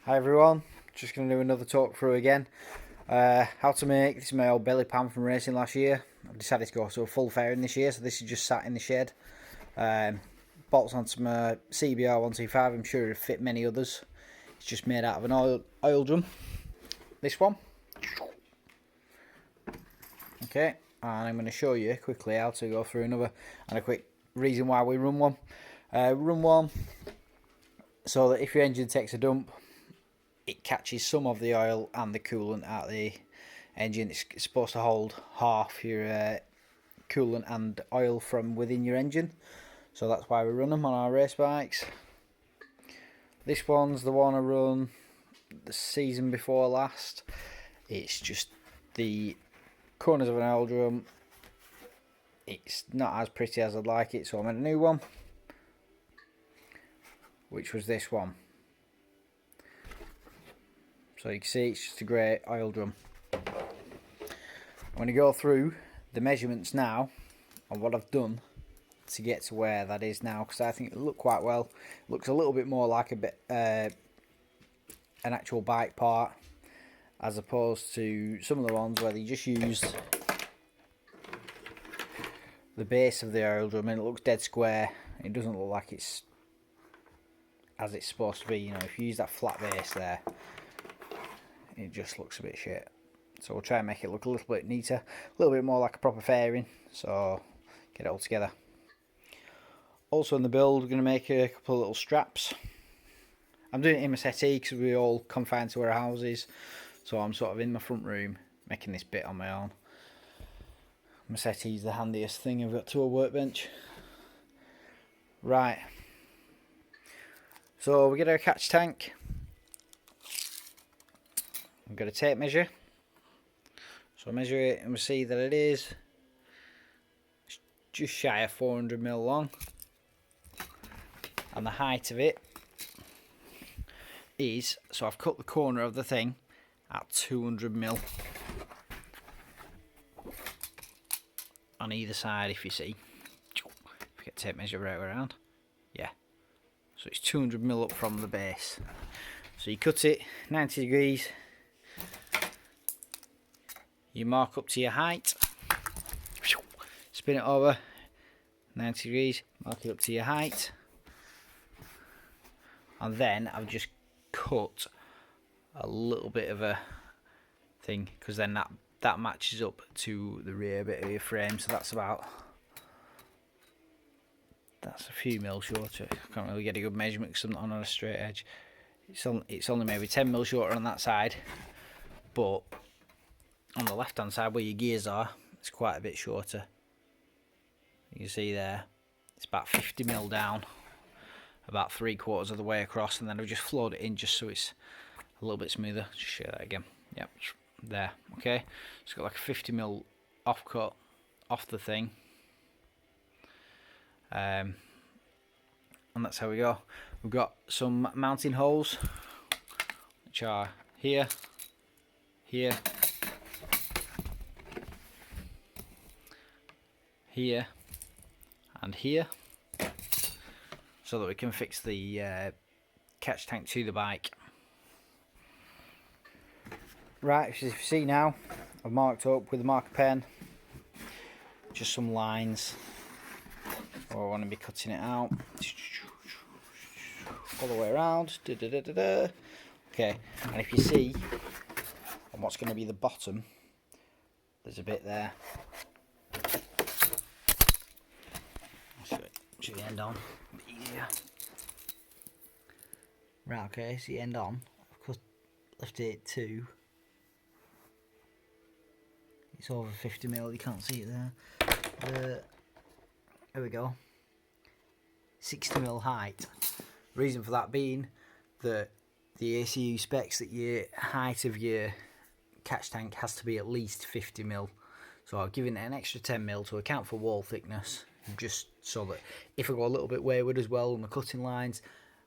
Hi everyone, just going to do another talk through again. How to make, this is my old belly pan from racing last year. I've decided to go to a full fairing this year, so this is just sat in the shed. Bolts onto my CBR 125, I'm sure it'll fit many others. It's just made out of an oil drum. This one. Okay, and I'm going to show you quickly how to go through another, and a quick reason why we run one. Run one so that if your engine takes a dump, it catches some of the oil and the coolant out of the engine. It's supposed to hold half your coolant and oil from within your engine, so that's why we run them on our race bikes. This one's the one I run the season before last. It's just the corners of an oil drum. It's not as pretty as I'd like it, so I made a new one, which was this one. So you can see it's just a grey oil drum. I'm going to go through the measurements now and what I've done to get to where that is now, because I think it looked quite well. It looks a little bit more like an actual bike part, as opposed to some of the ones where they just used the base of the oil drum and it looks dead square. It doesn't look like it's as it's supposed to be. You know, if you use that flat base there, it just looks a bit shit. So we'll try and make it look a little bit neater, a little bit more like a proper fairing, so get it all together. Also in the build, we're going to make a couple of little straps. I'm doing it in my settee because we're all confined to our houses, so I'm sort of in my front room making this bit on my own. My settee's the handiest thing I've got to a workbench. Right, so we get our catch tank. I've got a tape measure, so I measure it and we see that it is just shy of 400mm long, and the height of it is, so I've cut the corner of the thing at 200mm on either side. If you see, if you get tape measure right around, yeah, so it's 200mm up from the base. So you cut it 90 degrees. You mark up to your height, spin it over 90 degrees, mark it up to your height, and then I've just cut a little bit of a thing, because then that matches up to the rear bit of your frame. So that's a few mil shorter. I can't really get a good measurement because I'm not on a straight edge. It's only maybe 10mm shorter on that side, but on the left hand side where your gears are, it's quite a bit shorter. You can see there, it's about 50mm down, about 3/4 of the way across, and then I've just flowed it in just so it's a little bit smoother. Just show that again. Yep, there. Okay, it's got like a 50mm offcut off the thing, and that's how we go. We've got some mounting holes, which are here, here, here and here, so that we can fix the catch tank to the bike. Right, as you see now, I've marked up with a marker pen just some lines where I want to be cutting it out all the way around. Okay, and if you see on what's going to be the bottom, there's a bit there. Should the end on, a bit easier. Right, okay, so the end on, I've lifted it to, it's over 50mm, you can't see it there. There we go, 60mm height. Reason for that being that the ACU specs that your height of your catch tank has to be at least 50mm. So I've given it an extra 10mm to account for wall thickness, just so that if I go a little bit wayward as well on the cutting lines,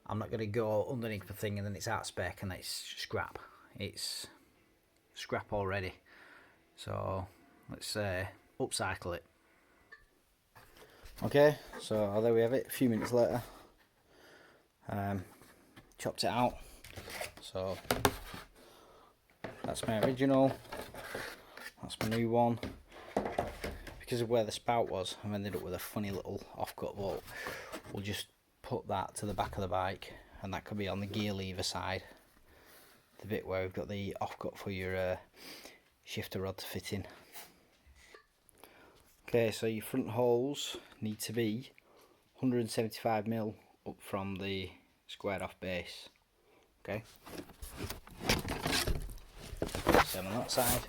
I'm not going to go underneath the thing and then it's out of spec and it's scrap. It's scrap already. So let's upcycle it. Okay, so there we have it. A few minutes later, chopped it out. So that's my original, that's my new one. Because of where the spout was, I've ended up with a funny little offcut bolt. We'll just put that to the back of the bike, and that could be on the gear lever side, the bit where we've got the offcut for your shifter rod to fit in. Okay, so your front holes need to be 175mm up from the squared off base. Okay, same on that side.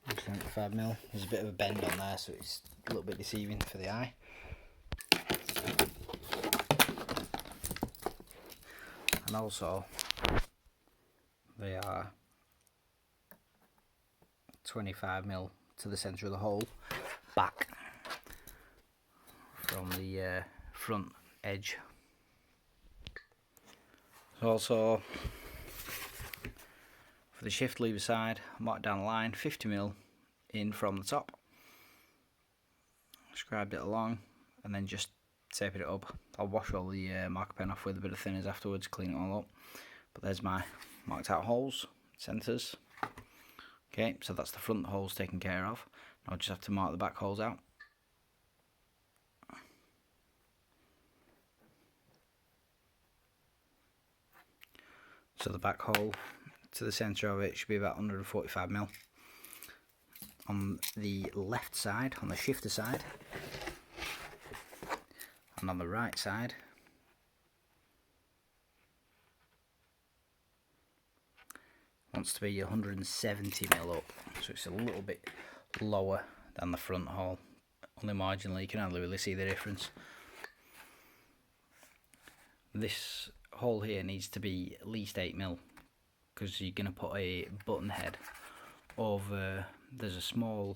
75mm. There's a bit of a bend on there, so it's a little bit deceiving for the eye. And also, they are 25mm to the centre of the hole, back from the front edge. Also, for the shift lever side, marked down the line, 50mm in from the top. Scribed it along, and then just taped it up. I'll wash all the marker pen off with a bit of thinners afterwards, clean it all up. But there's my marked out holes, centres. Okay, so that's the front holes taken care of. Now I just have to mark the back holes out. So the back hole to the centre of it should be about 145mm. On the left side, on the shifter side, and on the right side, wants to be 170mm up, so it's a little bit lower than the front hole, only marginally. You can hardly really see the difference. This hole here needs to be at least 8mm, because you're going to put a button head over. There's a small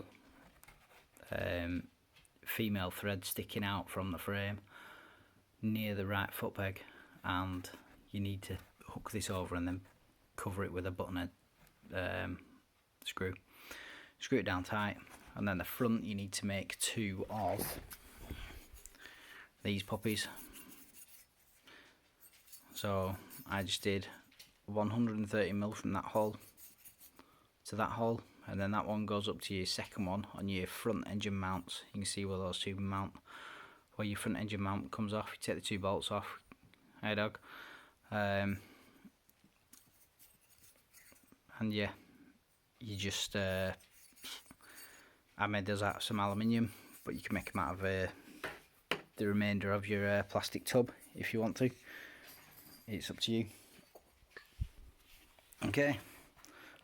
female thread sticking out from the frame near the right foot peg, and you need to hook this over and then cover it with a button head screw. Screw it down tight, and then the front you need to make 2 of these puppies. So I just did 130mm from that hole to that hole, and then that one goes up to your second one on your front engine mounts. You can see where those 2 mount, where your front engine mount comes off. You take the 2 bolts off. Hey dog. And yeah, you just I made those out of some aluminium, but you can make them out of the remainder of your plastic tub if you want to. It's up to you. Okay,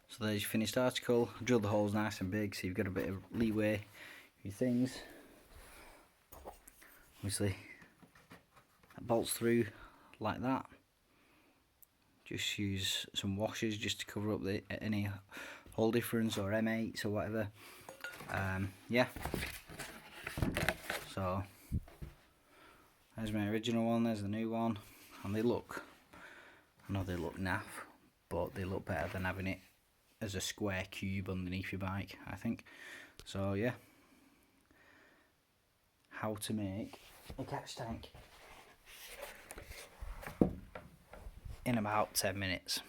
so there's your finished article. Drill the holes nice and big, so you've got a bit of leeway for your things. Obviously, that bolts through like that. Just use some washers just to cover up any hole difference or M8s or whatever. Yeah. So there's my original one. There's the new one, and they look. I know they look naff, but they look better than having it as a square cube underneath your bike, I think. So yeah, how to make a catch tank in about 10 minutes.